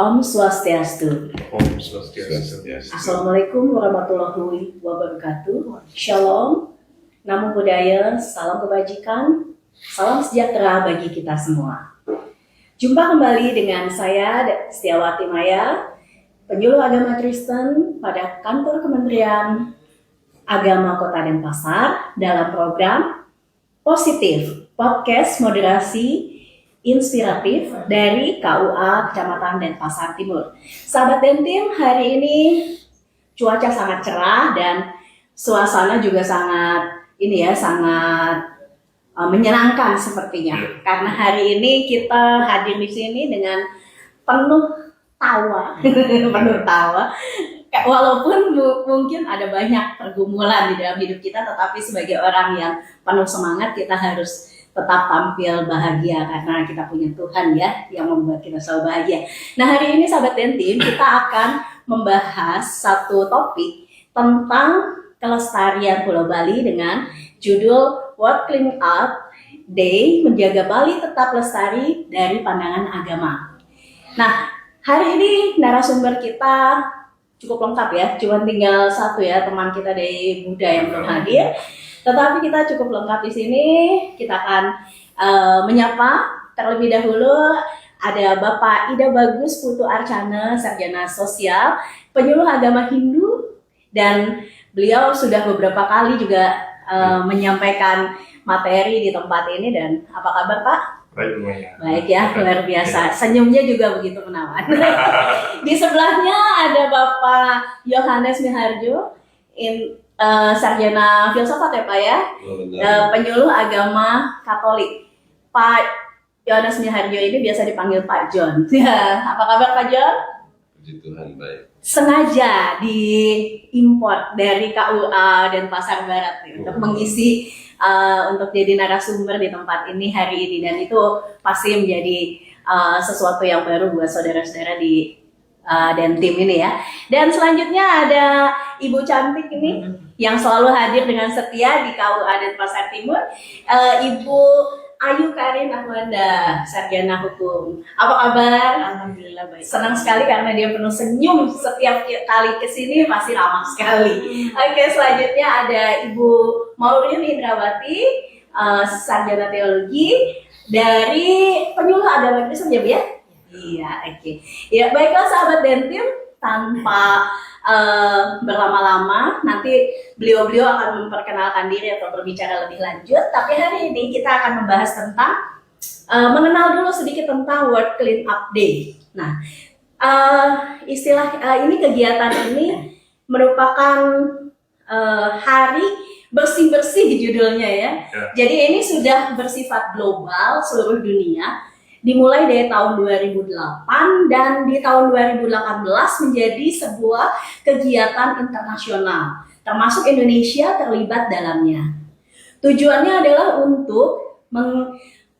Om Swastiastu. Om Swastiastu. Assalamualaikum warahmatullahi wabarakatuh. Shalom, namo buddhaya, salam kebajikan, salam sejahtera bagi kita semua. Jumpa kembali dengan saya Setiawati Maya, penyuluh agama Kristen pada kantor Kementerian Agama Kota Denpasar dalam program Positif Podcast Moderasi Inspiratif dari KUA Kecamatan Denpasar Timur. Sahabat Dentim, hari ini cuaca sangat cerah dan suasana juga sangat menyenangkan sepertinya. Karena hari ini kita hadir di sini dengan penuh tawa, penuh tawa. Walaupun mungkin ada banyak pergumulan di dalam hidup kita, tetapi sebagai orang yang penuh semangat kita harus tetap tampil bahagia karena kita punya Tuhan ya yang membuat kita selalu bahagia. Nah, hari ini sahabat Dentim, kita akan membahas satu topik tentang kelestarian Pulau Bali dengan judul World Clean Up Day, menjaga Bali tetap lestari dari pandangan agama. Nah, hari ini narasumber kita cukup lengkap ya, cuma tinggal satu ya teman kita dari Buddha yang belum hadir. Tetapi kita cukup lengkap di sini. Kita akan menyapa terlebih dahulu ada Bapak Ida Bagus Putu Arcana, sarjana sosial, penyuluh agama Hindu, dan beliau sudah beberapa kali juga menyampaikan materi di tempat ini. Dan apa kabar Pak? Baik ya, luar biasa. Senyumnya juga begitu menawan. Di sebelahnya ada Bapak Yohanes Miharjo, sarjana filsafat ya Pak ya, penyuluh agama Katolik. Pak Yohanes Miharjo ini biasa dipanggil Pak John. Apa kabar Pak John? Puji Tuhan, baik. Sengaja diimpor dari KUA Denpasar Barat untuk mengisi untuk jadi narasumber di tempat ini hari ini, dan itu pasti menjadi sesuatu yang baru buat saudara-saudara di Dentim ini ya. Dan selanjutnya ada Ibu cantik ini yang selalu hadir dengan setia di KUA Denpasar Timur, Ibu Ayu Karin Ahmada, sarjana hukum. Apa kabar? Alhamdulillah baik. Senang sekali karena dia penuh senyum setiap kali kesini, pasti ramah sekali. Oke, selanjutnya ada Ibu Maureen Indrawati, sarjana teologi dari penyuluh agama Kristen ya Bu ya? Iya, oke. Ya, baiklah sahabat Dentim, tanpa berlama-lama, nanti beliau-beliau akan memperkenalkan diri atau berbicara lebih lanjut. Tapi hari ini kita akan membahas tentang mengenal dulu sedikit tentang World Clean Up Day. Nah, kegiatan ini merupakan hari bersih-bersih judulnya ya. Jadi ini sudah bersifat global seluruh dunia. Dimulai dari tahun 2008 dan di tahun 2018 menjadi sebuah kegiatan internasional, termasuk Indonesia terlibat dalamnya. Tujuannya adalah untuk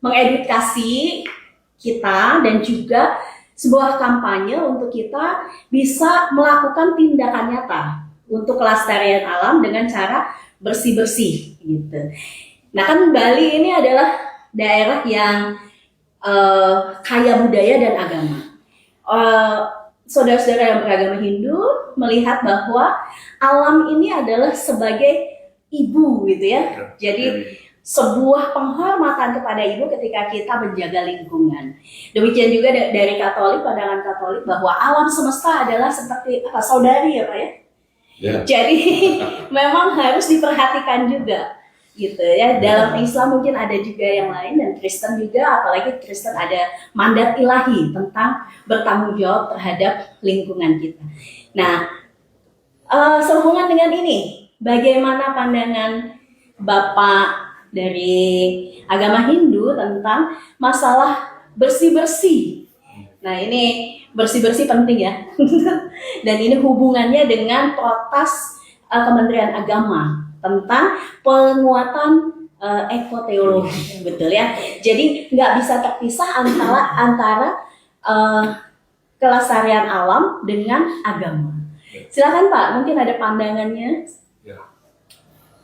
mengedukasi kita dan juga sebuah kampanye untuk kita bisa melakukan tindakan nyata untuk kelestarian alam dengan cara bersih-bersih gitu. Nah kan Bali ini adalah daerah yang kaya budaya dan agama. Saudara-saudara yang beragama Hindu melihat bahwa alam ini adalah sebagai ibu gitu ya. Jadi sebuah penghormatan kepada ibu ketika kita menjaga lingkungan. Demikian juga dari Katolik, pandangan Katolik bahwa alam semesta adalah seperti saudari ya Pak ya. Jadi memang harus diperhatikan juga. Gitu ya. Dalam Islam mungkin ada juga yang lain, dan Kristen juga, apalagi Kristen ada mandat ilahi tentang bertanggung jawab terhadap lingkungan kita. Nah, sehubungan dengan ini, bagaimana pandangan Bapak dari agama Hindu tentang masalah bersih-bersih? Nah, ini bersih-bersih penting ya. Dan ini hubungannya dengan protes Kementerian Agama tentang penguatan ekoteologi, betul ya. Jadi nggak bisa terpisah antara kelestarian alam dengan agama. Silakan Pak, mungkin ada pandangannya. Ya.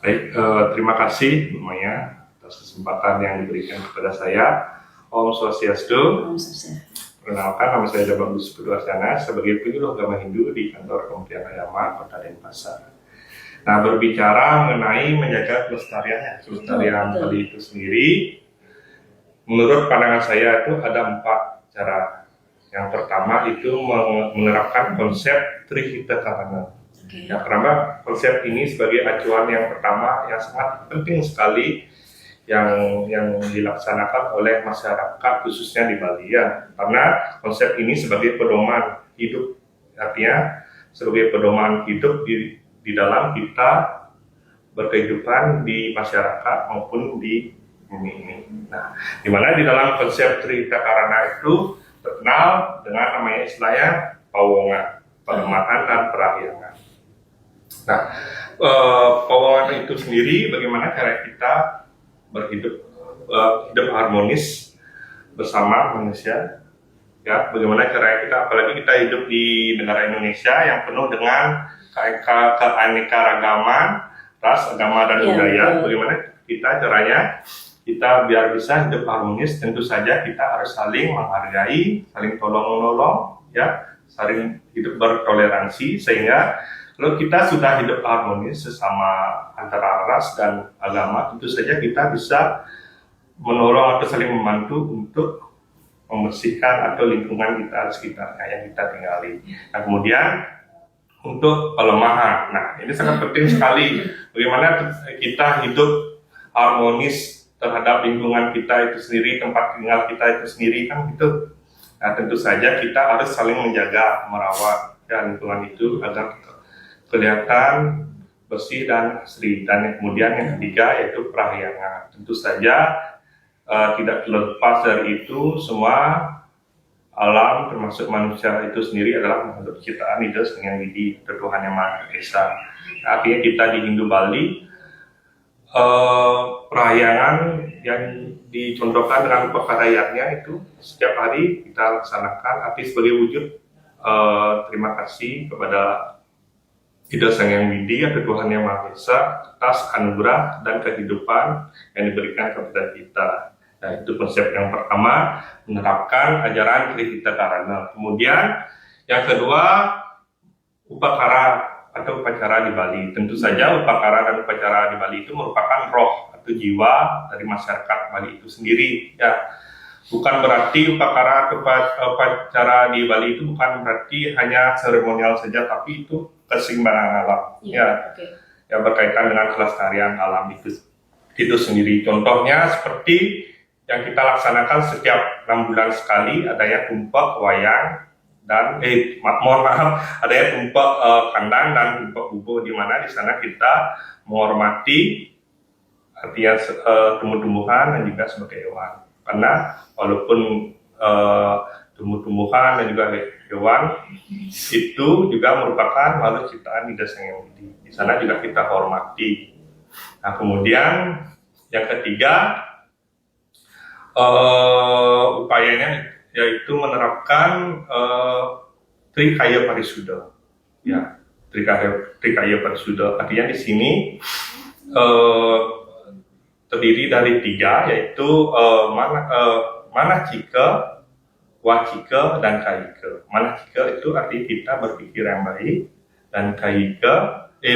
Baik, terima kasih Bu Maya atas kesempatan yang diberikan kepada saya. Om Swastiastu. Om Swastiastu. Perkenalkan, nama saya Bagus Purwasana sebagai penyuluh agama Hindu di kantor Kementerian Agama Kota Denpasar. Nah, berbicara mengenai menjaga kelestarian Bali itu sendiri, menurut pandangan saya itu ada 4 cara. Yang pertama itu menerapkan konsep Trihita Karana. Ya, karena konsep ini sebagai acuan yang pertama yang sangat penting sekali yang dilaksanakan oleh masyarakat khususnya di Bali ya. Karena konsep ini sebagai pedoman hidup, artinya sebagai pedoman hidup di dalam kita berkehidupan di masyarakat maupun di bumi ini. Nah, di mana di dalam konsep Trihita Karana itu terkenal dengan namanya istilahnya Pawonga, pelemahan dan perahyangan. Nah, Pawongan itu sendiri bagaimana cara kita berhidup hidup harmonis bersama manusia, ya, bagaimana cara kita, apalagi kita hidup di negara Indonesia yang penuh dengan keanekaragaman ras, agama dan budaya. Bagaimana kita caranya kita biar bisa hidup harmonis? Tentu saja kita harus saling menghargai, saling tolong-menolong, ya, saling hidup bertoleransi, sehingga kalau kita sudah hidup harmonis sesama antara ras dan agama, tentu saja kita bisa menolong atau saling membantu untuk membersihkan atau lingkungan kita sekitarnya yang kita tinggali. Nah, kemudian untuk pelemahan, nah ini sangat penting sekali bagaimana kita hidup harmonis terhadap lingkungan kita itu sendiri, tempat tinggal kita itu sendiri kan gitu. Nah, tentu saja kita harus saling menjaga, merawat ya, lingkungan itu agar kelihatan bersih dan asri. Dan kemudian yang ketiga yaitu perahyangan. Tentu saja tidak terlepas dari itu, semua alam termasuk manusia itu sendiri adalah makhluk ciptaan Ida Sang Widi, Tuhan Yang Maha Esa. Artinya kita di Hindu Bali, perahyangan yang dicontohkan dengan upakarayatnya itu setiap hari kita laksanakan, arti sebagai wujud terima kasih kepada Ida Sang Widi atau Tuhan Yang Maha Esa atas anugerah dan kehidupan yang diberikan kepada kita. Nah, itu konsep yang pertama, menerapkan ajaran Trihita Karana. Kemudian yang kedua, upakara atau upacara di Bali. Tentu saja upakara dan upacara di Bali itu merupakan roh atau jiwa dari masyarakat Bali itu sendiri. Ya, bukan berarti upakara atau upacara di Bali itu bukan berarti hanya seremonial saja, tapi itu keseimbangan alam. Ya, berkaitan dengan kelestarian alam itu sendiri. Contohnya seperti yang kita laksanakan setiap 6 bulan sekali, adanya tumpek wayang dan mohon maaf, adanya tumpek kandang dan tumpek bubuh, di mana di sana kita menghormati artinya tumbuh-tumbuhan dan juga sebagai hewan. Karena walaupun tumbuh-tumbuhan dan juga hewan itu juga merupakan makhluk ciptaan Ida Sang Widi. Di sana juga kita hormati. Nah, kemudian yang ketiga, upayanya yaitu menerapkan Trikaya Parisuddha. Ya, Trikaya Parisuddha. Artinya di sini terdiri dari 3, yaitu Manacika, Wacika, dan Kayika. Manacika itu arti kita berpikir yang baik, dan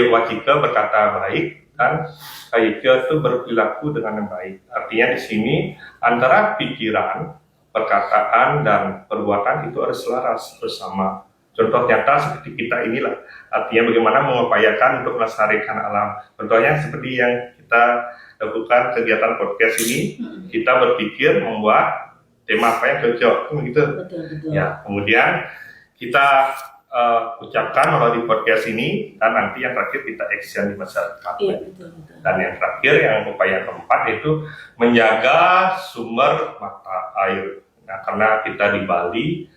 Wacika berkata baik, dan Kayika itu berperilaku dengan yang baik. Artinya di sini antara pikiran, perkataan, dan perbuatan itu harus selaras bersama. Contoh nyata seperti kita inilah, artinya bagaimana mengupayakan untuk melestarikan alam. Contohnya seperti yang kita lakukan kegiatan podcast ini, kita berpikir membuat tema apa yang cocok, begitu. Betul. Ya, kemudian kita ucapkan melalui podcast ini, dan nanti yang terakhir kita action di masyarakat. Betul. Dan yang terakhir, yang upaya keempat itu menjaga sumber mata air. Nah, karena kita di Bali,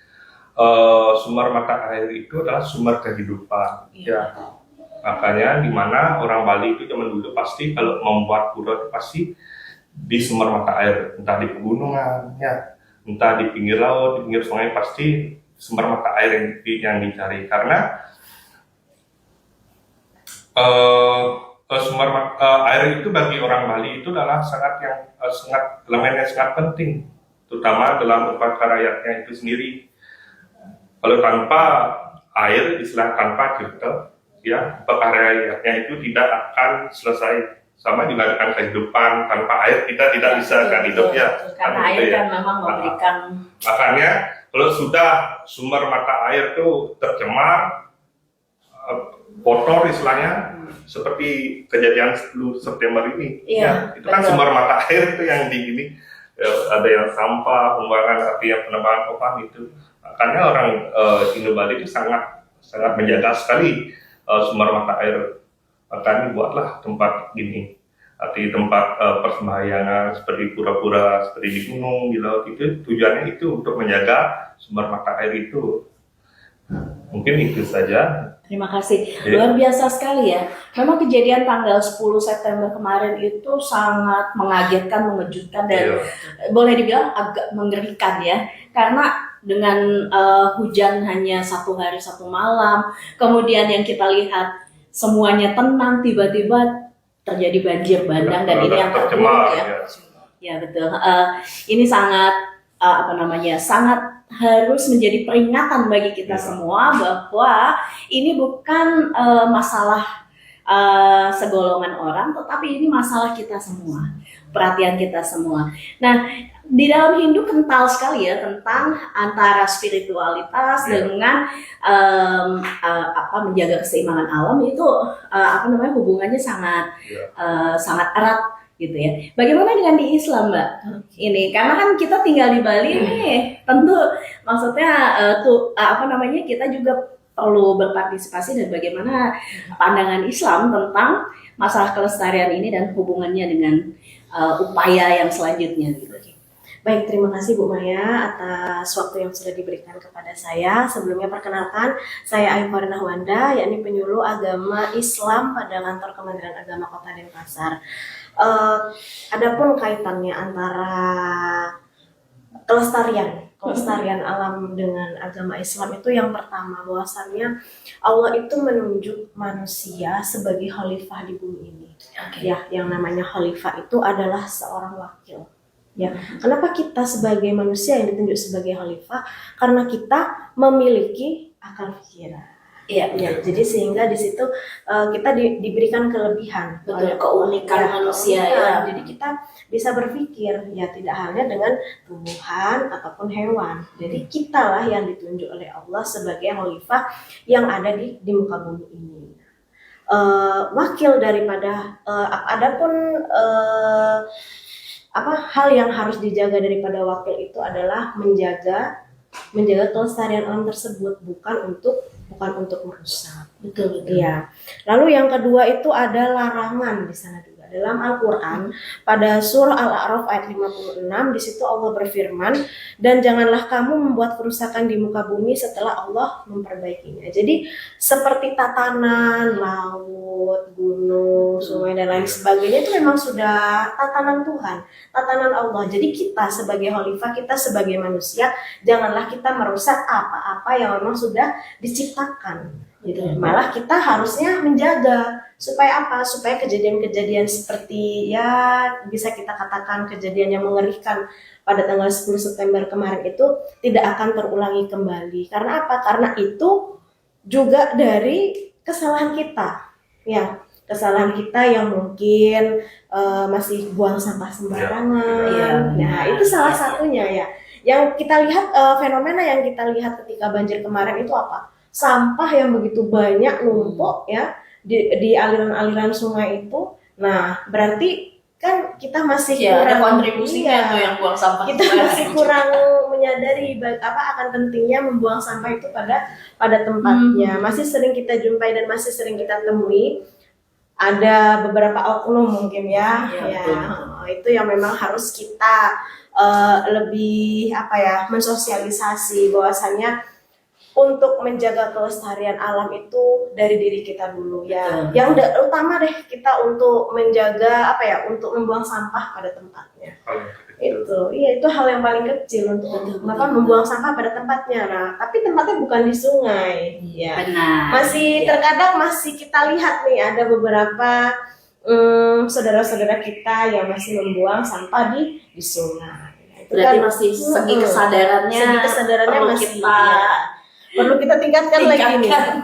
sumber mata air itu adalah sumber kehidupan. Ya, makanya di mana orang Bali itu zaman dulu pasti kalau membuat pura itu pasti di sumber mata air, entah di pegunungan, ya, entah di pinggir laut, di pinggir sungai, pasti sumber mata air yang dicari. Karena sumber air itu bagi orang Bali itu adalah sangat elemen yang sangat penting, terutama dalam upacara rakyatnya itu sendiri. Kalau tanpa air, istilah tanpa filter, ya pencahariannya itu tidak akan selesai. Sama juga dengan kehidupan, tanpa air kita tidak bisa kan hidup ya. Karena Kan air gitu ya. kan memang memberikan Makanya kalau sudah sumber mata air itu tercemar, kotor istilahnya, seperti kejadian 10 September ini, Iya, ya, itu kan betul. sumber mata air itu yang di ini, ya, ada yang sampah, pembuangan artinya penambangan kopang itu. Makanya orang Indo Bali itu sangat menjaga sekali sumber mata air. Makanya buatlah tempat gini, arti tempat persembahyangan seperti pura-pura, seperti di gunung, di laut itu tujuannya itu untuk menjaga sumber mata air itu. Mungkin itu saja. Terima kasih. Iya. Luar biasa sekali ya. Memang kejadian tanggal 10 September kemarin itu sangat mengagetkan, mengejutkan, dan boleh dibilang agak mengerikan ya. Karena dengan hujan hanya 1 hari 1 malam, kemudian yang kita lihat semuanya tenang, tiba-tiba terjadi banjir bandang, dan ini yang terburuk ya. Ya betul. Ini sangat sangat harus menjadi peringatan bagi kita semua bahwa ini bukan masalah segolongan orang, tetapi ini masalah kita semua, perhatian kita semua. Nah, di dalam Hindu kental sekali ya tentang antara spiritualitas dengan menjaga keseimbangan alam itu hubungannya sangat sangat erat gitu ya. Bagaimana dengan di Islam, Mbak? Ini karena kan kita tinggal di Bali nih, tentu maksudnya kita juga perlu berpartisipasi, dan bagaimana pandangan Islam tentang masalah kelestarian ini dan hubungannya dengan upaya yang selanjutnya gitu. Baik, terima kasih Bu Maya atas waktu yang sudah diberikan kepada saya. Sebelumnya perkenalkan, saya Aifah Nahwanda, yakni penyuluh agama Islam pada kantor Kementerian Agama Kota Denpasar. Adapun kaitannya antara kelestarian alam dengan agama Islam itu yang pertama, bahwasannya Allah itu menunjuk manusia sebagai khalifah di bumi ini. Ya, yang namanya khalifah itu adalah seorang wakil. Ya, kenapa kita sebagai manusia yang ditunjuk sebagai khalifah? Karena kita memiliki akal pikiran. Iya, ya. Jadi sehingga di situ kita diberikan kelebihan, betul, keunikan manusia ya. Jadi kita bisa berpikir, ya tidak halnya dengan tumbuhan ataupun hewan. Jadi kitalah yang ditunjuk oleh Allah sebagai khalifah yang ada di muka bumi ini. Wakil daripada adapun hal yang harus dijaga daripada wakil itu adalah menjaga kelestarian alam tersebut, bukan untuk merusak. Betul. Ya. Lalu yang kedua itu ada larangan di sana juga. Dalam Al-Qur'an pada surah Al-A'raf ayat 56 di situ Allah berfirman, dan janganlah kamu membuat kerusakan di muka bumi setelah Allah memperbaikinya. Jadi seperti tatanan laut, gunung, sungai dan lain sebagainya itu memang sudah tatanan Tuhan, tatanan Allah. Jadi kita sebagai khalifah, kita sebagai manusia, janganlah kita merusak apa-apa yang memang sudah diciptakan. Gitu. Malah kita harusnya menjaga supaya apa? Supaya kejadian-kejadian seperti bisa kita katakan kejadian yang mengerikan pada tanggal 10 September kemarin itu tidak akan terulangi kembali. Karena apa? Karena itu juga dari kesalahan kita. Ya, kesalahan kita yang mungkin masih buang sampah sembarangan. Nah, itu salah satunya ya. Yang kita lihat fenomena yang kita lihat ketika banjir kemarin itu apa? Sampah yang begitu banyak numpuk ya di aliran-aliran sungai itu. Nah, berarti kan kita masih kurang kontribusinya tuh yang buang sampah. Kita masih kurang menyadari akan pentingnya membuang sampah itu pada tempatnya. Masih sering kita jumpai dan masih sering kita temui ada beberapa oknum mungkin itu yang memang harus kita lebih mensosialisasi bahwasannya untuk menjaga kelestarian alam itu dari diri kita dulu ya. Yang utama deh kita untuk menjaga untuk membuang sampah pada tempatnya. Itu hal yang paling kecil untuk membuang sampah pada tempatnya. Nah, tapi tempatnya bukan di sungai. Ya. Benar. Terkadang masih kita lihat nih ada beberapa saudara-saudara kita yang masih membuang sampah di sungai. Berarti masih segi kesadarannya masih kita Perlu kita tingkatkan lagi nih. Tingkatkan.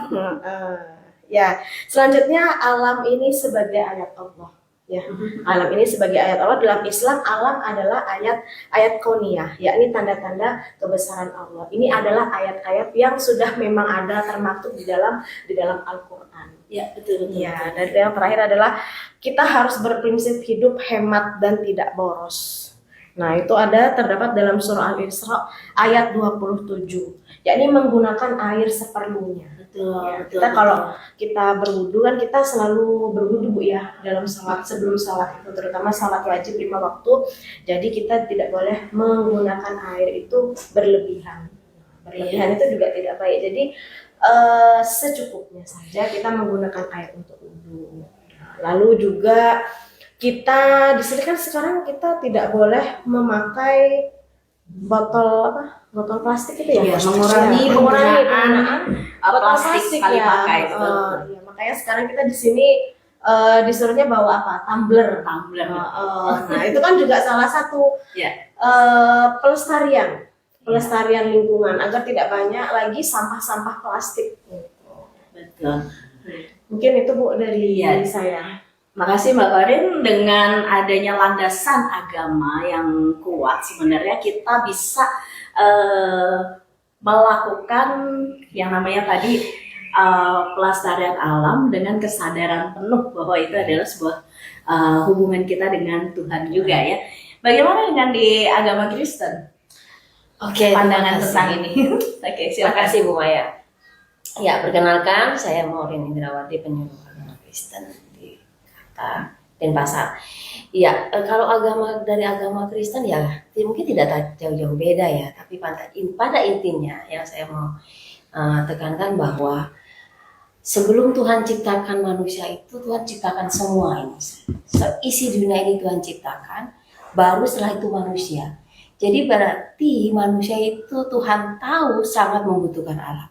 Ya, selanjutnya alam ini sebagai ayat Allah. Ya, alam ini sebagai ayat Allah. Dalam Islam, alam adalah ayat kauniyah, yakni tanda-tanda kebesaran Allah. Ini adalah ayat-ayat yang sudah memang ada termaktub di dalam Al-Qur'an. Ya, betul. Ya, dan yang terakhir adalah kita harus berprinsip hidup hemat dan tidak boros. Nah, itu terdapat dalam surah Al-Isra ayat 27, yakni menggunakan air seperlunya. Betul, Ya, betul. kita kalau kita berwudu kan kita selalu berwudu Bu ya dalam salat, sebelum salat itu, terutama salat wajib 5 waktu. Jadi kita tidak boleh menggunakan air itu berlebihan. Berlebihan itu juga tidak baik. Jadi secukupnya saja kita menggunakan air untuk wudu. Lalu juga kita di sini kan sekarang kita tidak boleh memakai botol plastik itu ya, Iya, mengurangi penggunaan botol plastik sekali ya. pakai. Ya, makanya sekarang kita di sini disuruhnya bawa apa? Tumbler. Nah, itu kan juga salah satu Ya. pelestarian lingkungan agar tidak banyak lagi sampah-sampah plastik. Betul. Mungkin itu Bu dari Iya. saya. Makasih Mbak Karin, dengan adanya landasan agama yang kuat sebenarnya kita bisa melakukan yang namanya tadi pelestarian alam dengan kesadaran penuh bahwa itu adalah sebuah hubungan kita dengan Tuhan juga ya. Bagaimana dengan di agama Kristen? Oke, Pandangan terima kasih. tentang ini. Oke, Terima silakan. kasih Bu Maya. Ya, perkenalkan saya Maureen Indrawati, penyuluh agama Kristen di kata Denpasar. Ya, kalau dari agama Kristen ya mungkin tidak jauh-jauh beda ya, tapi pada intinya yang saya mau tekankan bahwa sebelum Tuhan ciptakan manusia itu Tuhan ciptakan semua ini. Isi dunia ini Tuhan ciptakan, baru setelah itu manusia. Jadi berarti manusia itu Tuhan tahu sangat membutuhkan alam.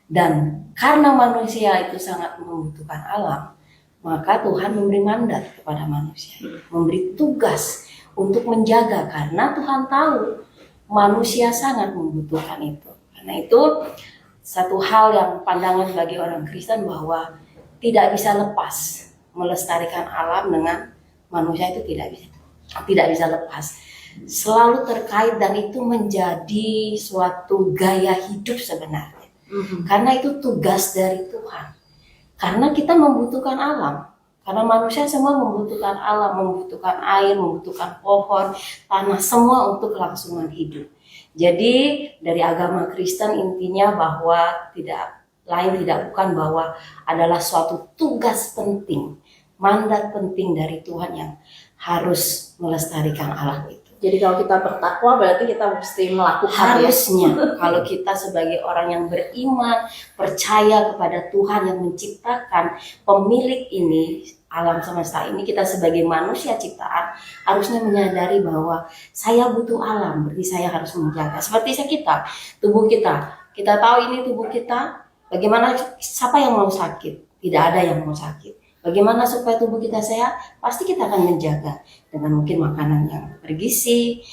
Dan karena manusia itu sangat membutuhkan alam, maka Tuhan memberi mandat kepada manusia, memberi tugas untuk menjaga karena Tuhan tahu manusia sangat membutuhkan itu. Karena itu satu hal yang pandangan bagi orang Kristen bahwa tidak bisa lepas melestarikan alam dengan manusia itu tidak bisa lepas. Selalu terkait dan itu menjadi suatu gaya hidup sebenarnya. Karena itu tugas dari Tuhan. Karena kita membutuhkan alam. Karena manusia semua membutuhkan alam, membutuhkan air, membutuhkan pohon, tanah, semua untuk kelangsungan hidup. Jadi dari agama Kristen intinya bahwa tidak bukan bahwa adalah suatu tugas penting, mandat penting dari Tuhan yang harus melestarikan alam itu. Jadi kalau kita bertakwa berarti kita mesti melakukan Harusnya kalau kita sebagai orang yang beriman, percaya kepada Tuhan yang menciptakan, pemilik ini, alam semesta ini, kita sebagai manusia ciptaan harusnya menyadari bahwa saya butuh alam, berarti saya harus menjaga. Seperti kita, tubuh kita tahu ini tubuh kita, bagaimana, siapa yang mau sakit? Tidak ada yang mau sakit. Bagaimana supaya tubuh kita sehat? Pasti kita akan menjaga dengan mungkin makanan yang bergizi,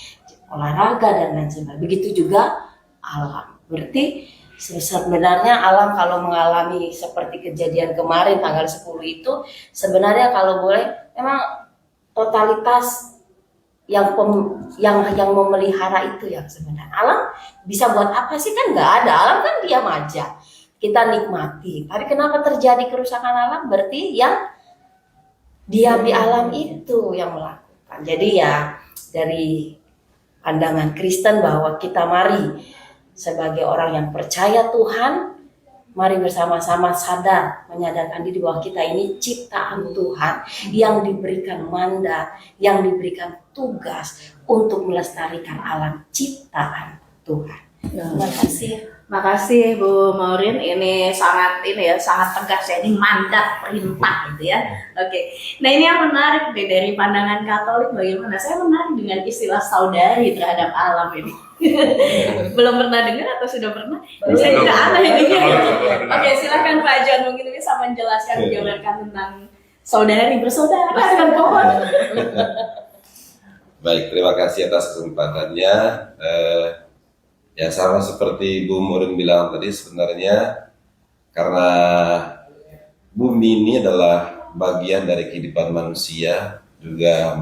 olahraga dan lain sebagainya. Begitu juga alam. Berarti sebenarnya alam kalau mengalami seperti kejadian kemarin tanggal 10 itu sebenarnya kalau boleh memang totalitas yang memelihara itu yang sebenarnya. Alam bisa buat apa sih, kan nggak ada. Alam kan diam aja. Kita nikmati. Tapi kenapa terjadi kerusakan alam? Berarti yang diam di alam itu yang melakukan. Jadi ya dari pandangan Kristen bahwa kita mari sebagai orang yang percaya Tuhan, mari bersama-sama sadar, menyadarkan diri bahwa kita ini ciptaan Tuhan yang diberikan mandat, yang diberikan tugas untuk melestarikan alam ciptaan Tuhan. Terima kasih. Makasih Bu Maureen, ini sangat tegas ya, ini mandat perintah gitu ya. Oke. Nah ini yang menarik deh dari pandangan Katolik bagaimana? Saya menarik dengan istilah saudari terhadap alam ini. Belum pernah dengar atau sudah pernah? Saya tidak aneh ini. Oke, silakan Pak John mungkin bisa menjelaskan menjabarkan tentang saudari bersaudara dengan pohon. Baik, terima kasih atas kesempatannya. Ya sama seperti Bu Murin bilang tadi, sebenarnya karena bumi ini adalah bagian dari kehidupan manusia, juga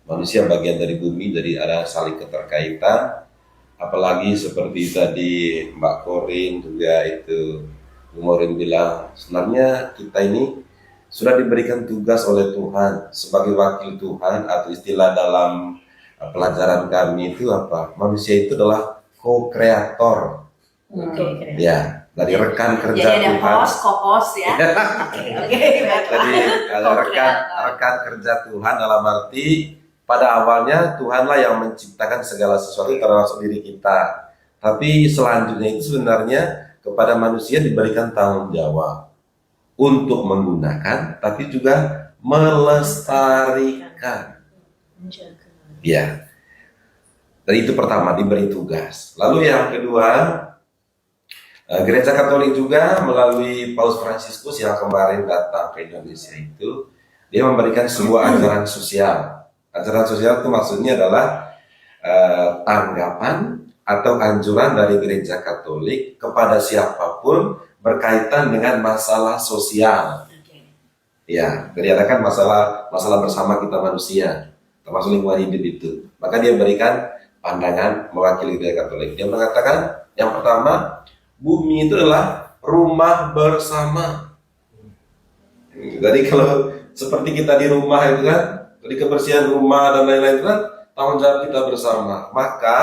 manusia bagian dari bumi, jadi ada saling keterkaitan. Apalagi seperti tadi Mbak Korin juga itu Bu Murin bilang, sebenarnya kita ini sudah diberikan tugas oleh Tuhan sebagai wakil Tuhan, atau istilah dalam pelajaran kami itu apa? Manusia itu adalah co-kreator, Oke. ya, dari rekan kerja Jadi ada Tuhan. host, co-host ya. Oke. Jadi ada rekan kerja Tuhan, dalam arti pada awalnya Tuhanlah yang menciptakan segala sesuatu termasuk diri kita. Tapi selanjutnya itu sebenarnya kepada manusia diberikan tanggung jawab untuk menggunakan, tapi juga melestarikan. Ya. Dan itu pertama, diberi tugas. Lalu yang kedua, Gereja Katolik juga melalui Paus Fransiskus yang kemarin datang ke Indonesia itu, dia memberikan sebuah ajaran sosial. Ajaran sosial itu maksudnya adalah tanggapan atau anjuran dari Gereja Katolik kepada siapapun berkaitan dengan masalah sosial. Ya, jadi ada kan masalah bersama kita manusia, termasuk lingkungan hidup itu. Maka dia berikan pandangan mewakili Gereja Katolik. Dia mengatakan yang pertama, bumi itu adalah rumah bersama. Jadi kalau seperti kita di rumah itu kan, jadi kebersihan rumah dan lain-lain itu kan tanggung jawab kita bersama. Maka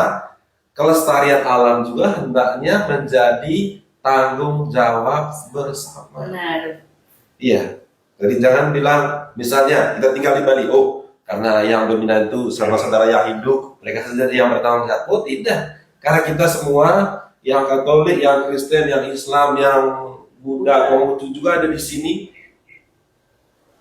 kelestarian alam juga hendaknya menjadi tanggung jawab bersama. Benar. Iya. Jadi jangan bilang misalnya kita tinggal di Bali, oh karena yang dominan itu saudara-saudara yang hidup, mereka saja yang bertanggung jawab. Oh tidak, karena kita semua yang Katolik, yang Kristen, yang Islam, yang Buddha, Konghucu juga ada di sini.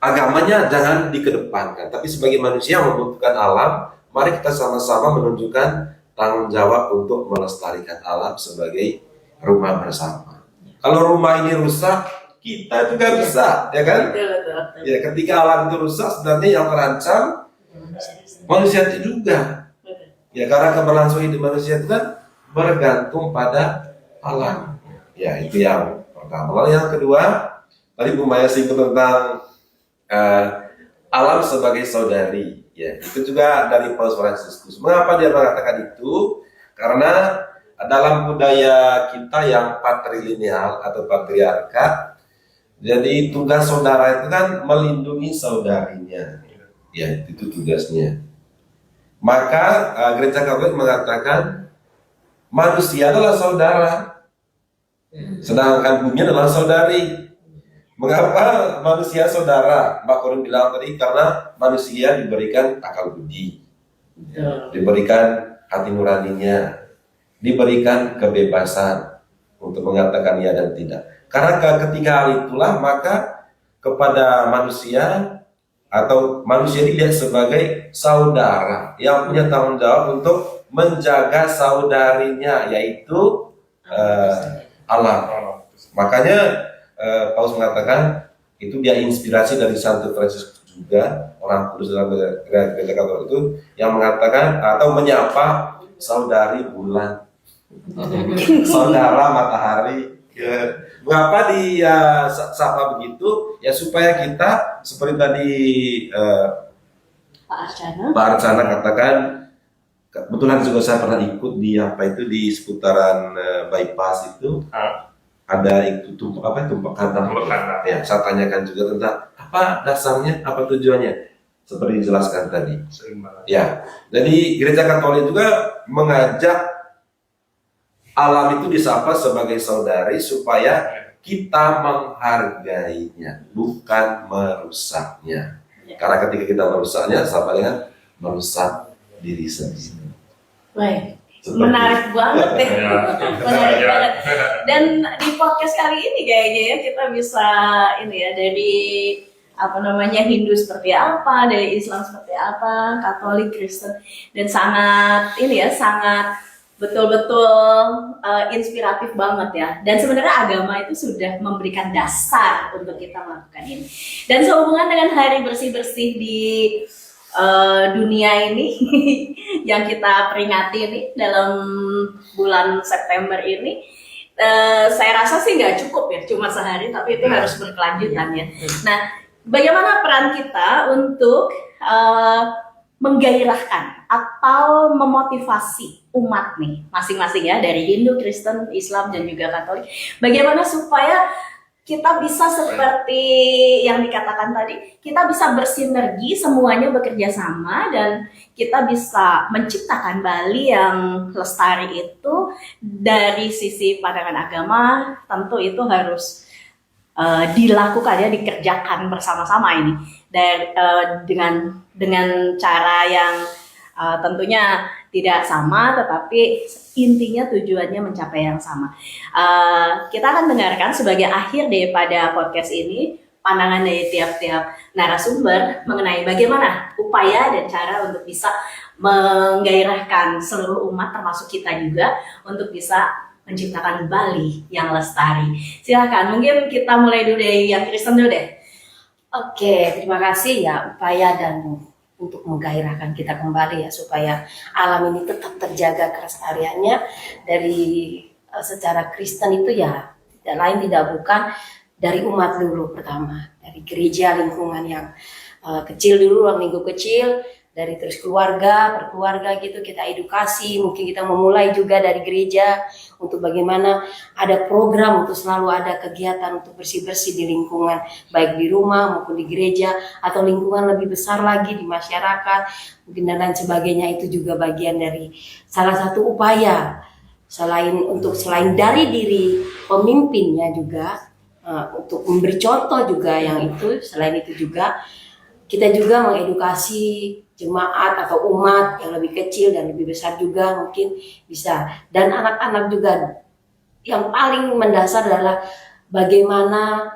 Agamanya jangan dikedepankan, tapi sebagai manusia yang membutuhkan alam, mari kita sama-sama menunjukkan tanggung jawab untuk melestarikan alam sebagai rumah bersama. Kalau rumah ini rusak, kita juga rusak, ya kan? Betul. Ya, ketika alam itu rusak, sebenarnya yang terancam manusia itu juga. Ya, karena keberlangsungan hidup manusia itu kan bergantung pada alam. Ya, itu yang pertama. Lalu yang kedua, tadi Bu Maya singgung tentang alam sebagai saudari. Ya, itu juga dari Paus Fransiskus. Mengapa dia mengatakan itu? Karena dalam budaya kita yang patrilineal atau patriarkat, jadi tugas saudara itu kan melindungi saudarinya. Ya, itu tugasnya. Maka Gereja Katolik mengatakan manusia adalah saudara, sedangkan bumi adalah saudari. Mengapa manusia saudara? Mbak Korin bilang tadi karena manusia diberikan akal budi, diberikan hati nuraninya, diberikan kebebasan untuk mengatakan ya dan tidak. Karena ketika hal itulah maka kepada manusia atau manusia dilihat sebagai saudara yang punya tanggung jawab untuk menjaga saudarinya, yaitu alam. Makanya Paus mengatakan itu dia inspirasi dari Santo Fransiskus juga, orang kudus dalam Gereja Katolik itu, yang mengatakan atau menyapa saudari bulan, saudara matahari. Ya. Mengapa dia sapa begitu? Ya supaya kita seperti tadi Pak Arcana katakan, kebetulan juga saya pernah ikut di di seputaran bypass itu. Ada itu tumpuk kandang. Ya, saya tanyakan juga tentang apa dasarnya, apa tujuannya, seperti dijelaskan tadi. Ya, jadi Gereja Katolik juga mengajak alam itu disapa sebagai saudari supaya kita menghargainya, bukan merusaknya. Karena ketika kita merusaknya, sama dengan merusak diri sendiri. Baik. Menarik banget ya. Menarik banget. Dan di podcast kali ini kayaknya ya kita bisa ini ya, dari Hindu seperti apa, dari Islam seperti apa, Katolik, Kristen, dan sangat sangat betul-betul inspiratif banget ya. Dan sebenarnya agama itu sudah memberikan dasar untuk kita melakukan ini. Dan sehubungan dengan hari bersih-bersih di dunia ini yang kita peringati ini dalam bulan September ini, saya rasa sih nggak cukup ya cuma sehari, tapi itu harus berkelanjutan ya. Nah, bagaimana peran kita untuk menggairahkan atau memotivasi umat nih masing-masing ya, dari Hindu, Kristen, Islam dan juga Katolik, bagaimana supaya kita bisa seperti yang dikatakan tadi, kita bisa bersinergi, semuanya bekerja sama, dan kita bisa menciptakan Bali yang lestari itu. Dari sisi pandangan agama, tentu itu harus dilakukan ya, dikerjakan bersama-sama ini, dan dengan cara yang tentunya tidak sama, tetapi intinya tujuannya mencapai yang sama. Kita akan dengarkan sebagai akhir daripada podcast ini pandangan dari tiap-tiap narasumber mengenai bagaimana upaya dan cara untuk bisa menggairahkan seluruh umat, termasuk kita juga, untuk bisa menciptakan Bali yang lestari. Silakan, mungkin kita mulai dulu dari yang Kristen dulu deh. Oke, terima kasih ya, upaya dan untuk menggairahkan kita kembali ya, supaya alam ini tetap terjaga kelestariannya dari secara Kristen itu ya, tidak lain tidak bukan dari umat dulu pertama, dari gereja, lingkungan yang kecil dulu, ruang minggu kecil, dari terus keluarga, berkeluarga gitu, kita edukasi, mungkin kita memulai juga dari gereja untuk bagaimana ada program untuk selalu ada kegiatan untuk bersih-bersih di lingkungan, baik di rumah maupun di gereja, atau lingkungan lebih besar lagi di masyarakat, mungkin dan lain sebagainya. Itu juga bagian dari salah satu upaya, selain dari diri pemimpinnya juga, untuk memberi contoh juga yang itu, selain itu juga kita juga mengedukasi jemaat atau umat yang lebih kecil dan lebih besar juga mungkin bisa. Dan anak-anak juga yang paling mendasar adalah bagaimana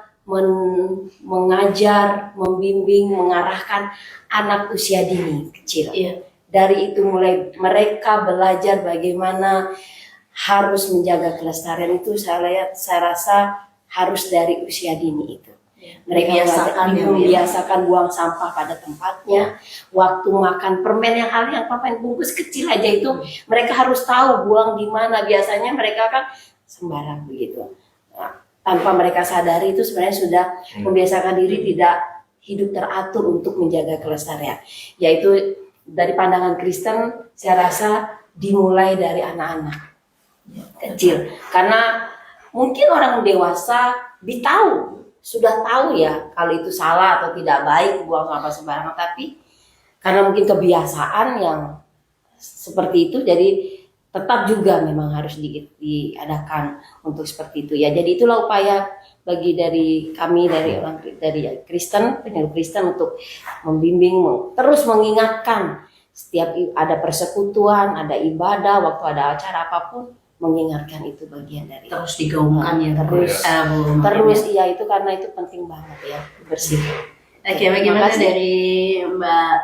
mengajar, membimbing, mengarahkan anak usia dini kecil. Iya. Dari itu mulai mereka belajar bagaimana harus menjaga kelestarian itu, saya rasa harus dari usia dini itu. Mereka membiasakan buang sampah pada tempatnya, waktu makan permen yang permen bungkus kecil aja itu mereka harus tahu buang di mana. Biasanya mereka kan sembarang begitu. Nah, tanpa mereka sadari itu sebenarnya sudah membiasakan diri tidak hidup teratur untuk menjaga kelestarian. Yaitu dari pandangan Kristen, saya rasa dimulai dari anak-anak kecil. Karena mungkin orang dewasa sudah tahu ya kalau itu salah atau tidak baik buang sampah sembarangan, tapi karena mungkin kebiasaan yang seperti itu, jadi tetap juga memang harus diadakan untuk seperti itu ya. Jadi itulah upaya dari kami, dari Kristen, penyuluh Kristen, untuk membimbing, terus mengingatkan setiap ada persekutuan, ada ibadah, waktu ada acara apapun, mengingatkan itu bagian dari Terus digaungkan ya, terus iya, itu karena itu penting banget ya, bersih. Oke, bagaimana dari Mbak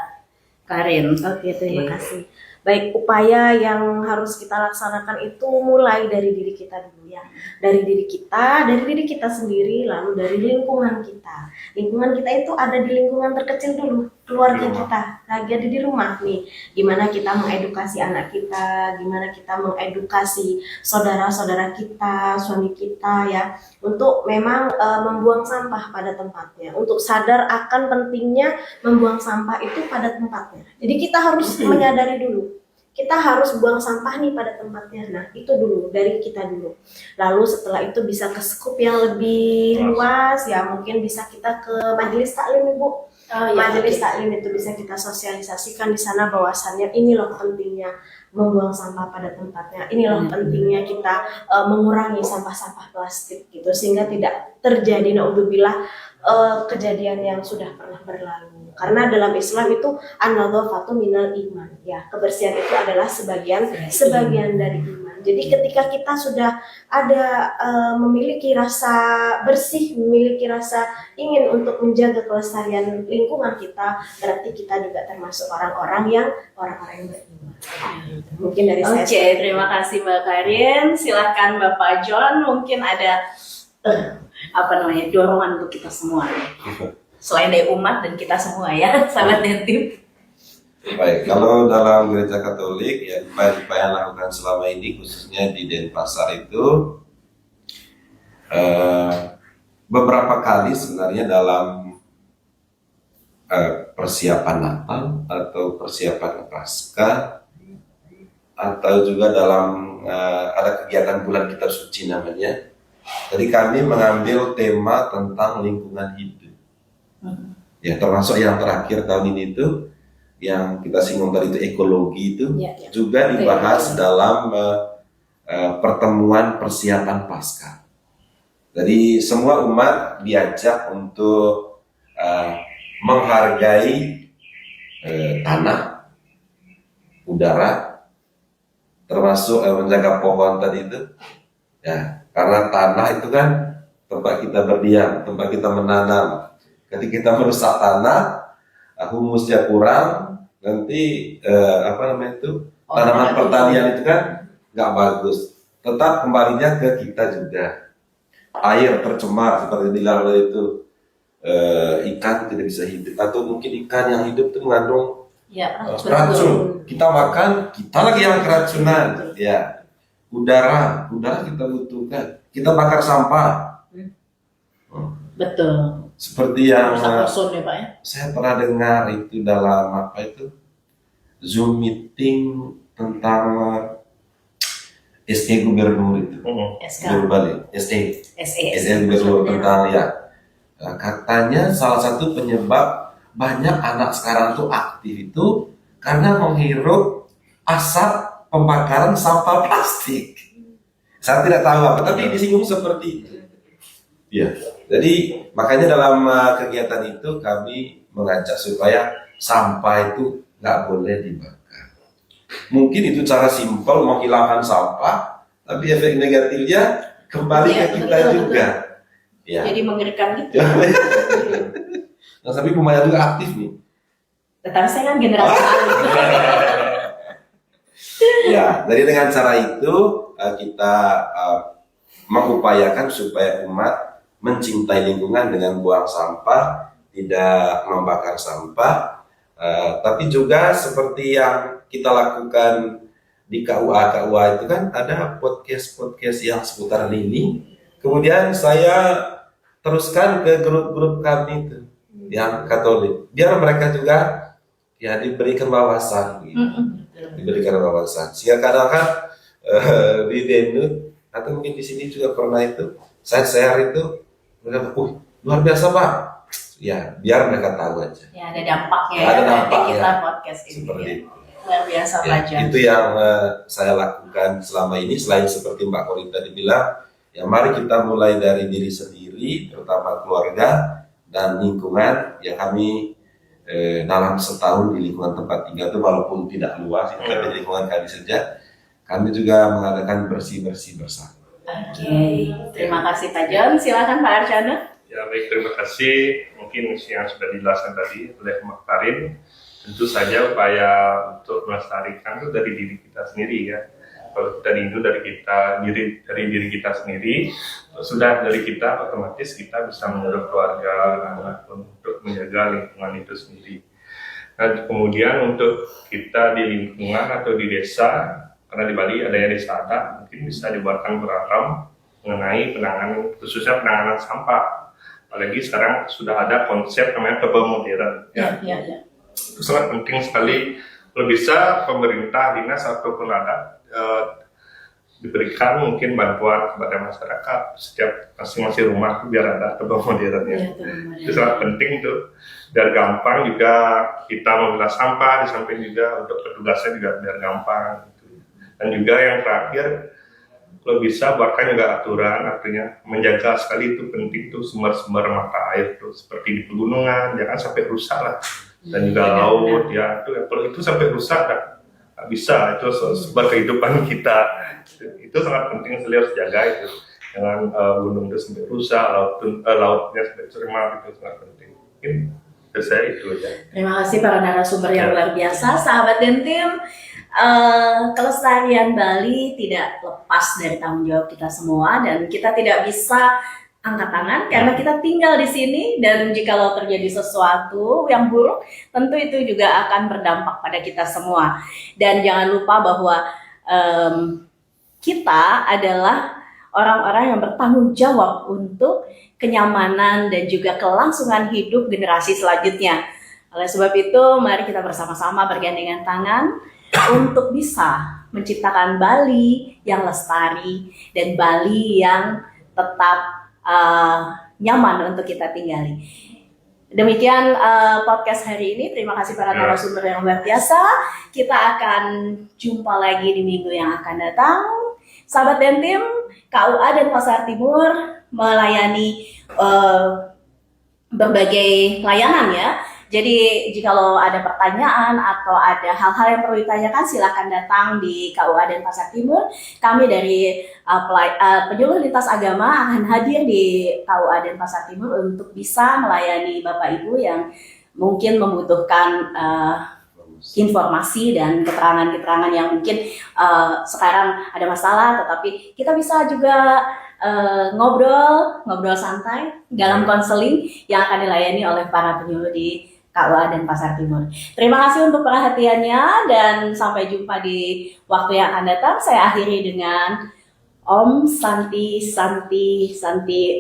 Karin? Oke, terima kasih. Baik, upaya yang harus kita laksanakan itu mulai dari diri kita dulu ya. Dari diri kita sendiri, lalu dari lingkungan kita. Lingkungan kita itu ada di lingkungan terkecil dulu, keluarga kita. Lagi ada di rumah nih. Gimana kita mengedukasi anak kita, gimana kita mengedukasi saudara-saudara kita, suami kita ya, untuk memang membuang sampah pada tempatnya, untuk sadar akan pentingnya membuang sampah itu pada tempatnya. Jadi kita harus menyadari dulu, kita harus buang sampah nih pada tempatnya. Nah, itu dulu, dari kita dulu. Lalu setelah itu bisa ke skup yang lebih luas ya, mungkin bisa kita ke majelis taklim, Ibu. Majelis taklim itu bisa kita sosialisasikan di sana bahwasannya ini loh pentingnya membuang sampah pada tempatnya. Ini loh pentingnya kita mengurangi sampah-sampah plastik gitu, sehingga tidak terjadi naudzubillah kejadian yang sudah pernah berlalu. Karena dalam Islam itu an-nadhafatu minal iman ya, kebersihan itu adalah sebagian dari iman. Jadi ketika kita sudah ada memiliki rasa bersih, memiliki rasa ingin untuk menjaga kelestarian lingkungan kita, berarti kita juga termasuk orang-orang yang beriman. Mungkin dari saya. Oke, terima kasih Mbak Karin. Silakan Bapak John, mungkin ada dorongan untuk kita semua. Selain dari umat dan kita semua ya, sahabat Netip. Baik, kalau dalam gereja Katolik ya upaya-upaya yang lakukan selama ini khususnya di Denpasar itu beberapa kali sebenarnya dalam persiapan Natal atau persiapan Paskah atau juga dalam ada kegiatan bulan kitab suci namanya. Jadi kami mengambil tema tentang lingkungan hidup. Ya, termasuk yang terakhir tahun ini itu yang kita singgung tadi itu ekologi itu juga dibahas dalam pertemuan persiapan Paskah. Jadi semua umat diajak untuk menghargai tanah, udara, termasuk menjaga pohon tadi itu. Ya, karena tanah itu kan tempat kita berdiam, tempat kita menanam. Ketika kita merusak tanah, humusnya kurang, nanti tanaman pertanian itu kan nggak bagus. Tetap kembalinya ke kita juga. Air tercemar seperti bilang itu, ikan tidak bisa hidup, atau mungkin ikan yang hidup itu mengandung racun. Kita makan, kita lagi yang keracunan. Ya, udara kita butuhkan. Kita bakar sampah. Betul. Seperti yang Person ya Pak ya. saya pernah dengar itu dalam Zoom meeting tentang SE gubernur itu. SK. Balik, SE SE. gubernur tentang katanya salah satu penyebab banyak anak sekarang tuh aktif itu karena menghirup asap pembakaran sampah plastik. Saya tidak tahu apa, tapi disinggung seperti itu. Ya, jadi makanya dalam kegiatan itu kami mengajak supaya sampah itu nggak boleh dibakar. Mungkin itu cara simpel menghilangkan sampah, tapi efek negatifnya kembali ke kita juga. Ya. Jadi mengerikan gitu. Nah, tapi lumayan juga aktif nih. Tetapi saya kan generasi alif. Ya, jadi dengan cara itu kita mengupayakan supaya umat mencintai lingkungan dengan buang sampah, tidak membakar sampah, tapi juga seperti yang kita lakukan di KUA itu kan ada podcast yang seputar ini. Kemudian saya teruskan ke grup-grup kami itu yang Katolik, biar mereka juga ya diberikan wawasan, gitu. Diberikan wawasan. Sehingga kadang-kadang di Denut atau mungkin di sini juga pernah itu saya share itu. Mereka, luar biasa Pak. Ya, biar mereka tahu aja. Ya, ada dampaknya ada ya dampaknya. kita podcast ini. Seperti Ya. itu. Luar biasa Ya, pelajar. itu yang saya lakukan selama ini. Selain seperti Mbak Korin tadi bilang, ya mari kita mulai dari diri sendiri, terutama keluarga dan lingkungan. Ya kami dalam setahun di lingkungan tempat tinggal itu walaupun tidak luas, tapi di lingkungan kami saja, kami juga mengadakan bersih-bersih bersama. Oke, terima kasih Pak John. Silakan Pak Arcana. Ya baik, terima kasih. Mungkin yang sudah dijelaskan tadi oleh Mbak Karin, tentu saja upaya untuk melestarikan itu dari diri kita sendiri ya. Kalau kita rindu dari diri kita sendiri, sudah dari kita otomatis kita bisa menyuruh keluarga anak untuk menjaga lingkungan itu sendiri. Nah kemudian untuk kita di lingkungan atau di desa, karena di Bali adanya desa adat, mungkin bisa dibuatkan program mengenai penanganan, khususnya penanganan sampah. Apalagi sekarang sudah ada konsep namanya kebun modern. Ya. Itu sangat penting sekali. Kalau bisa pemerintah, dinas ataupun adat diberikan mungkin bantuan kepada masyarakat setiap masing-masing rumah biar ada kebun modernnya. Itu sangat penting tuh. Biar gampang juga kita memilah sampah, di samping juga untuk petugasnya juga biar gampang. Dan juga yang terakhir, kalau bisa buatkan juga aturan, artinya menjaga sekali itu penting tuh sumber-sumber mata air tuh seperti di pegunungan, jangan sampai rusak lah. Dan juga laut ya, kalau itu sampai rusak nggak bisa, itu sumber kehidupan kita. Itu sangat penting, saya harus jaga itu. Jangan gunung itu sampai rusak, lautnya sampai cemar, itu sangat penting. Mungkin dari saya itu aja. Terima kasih para narasumber yang luar biasa, sahabat Dentim. Kelestarian Bali tidak lepas dari tanggung jawab kita semua dan kita tidak bisa angkat tangan karena kita tinggal di sini, dan jikalau terjadi sesuatu yang buruk, tentu itu juga akan berdampak pada kita semua. Dan jangan lupa bahwa kita adalah orang-orang yang bertanggung jawab untuk kenyamanan dan juga kelangsungan hidup generasi selanjutnya. Oleh sebab itu, mari kita bersama-sama bergandengan tangan untuk bisa menciptakan Bali yang lestari dan Bali yang tetap nyaman untuk kita tinggali. Demikian podcast hari ini. Terima kasih para narasumber yang luar biasa. Kita akan jumpa lagi di minggu yang akan datang. Sahabat dan tim, KUA dan Pasar Timur melayani berbagai layanan ya. Jadi jikalau ada pertanyaan atau ada hal-hal yang perlu ditanyakan, silakan datang di KUA dan Pasar Timur. Kami dari penyuluh lintas agama akan hadir di KUA dan Pasar Timur untuk bisa melayani Bapak Ibu yang mungkin membutuhkan informasi dan keterangan-keterangan yang mungkin sekarang ada masalah, tetapi kita bisa juga ngobrol santai dalam konseling yang akan dilayani oleh para penyuluh di KUA dan Pasar Timur. Terima kasih untuk perhatiannya dan sampai jumpa di waktu yang akan datang. Saya akhiri dengan Om Santi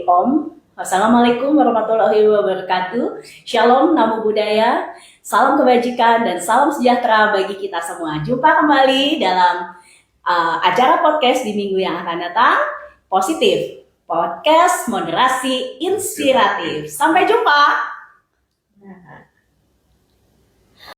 Om. Wassalamualaikum warahmatullahi wabarakatuh. Shalom, Namo Buddhaya. Salam kebajikan dan salam sejahtera bagi kita semua. Jumpa kembali dalam acara podcast di minggu yang akan datang. Positif, podcast moderasi inspiratif. Sampai jumpa.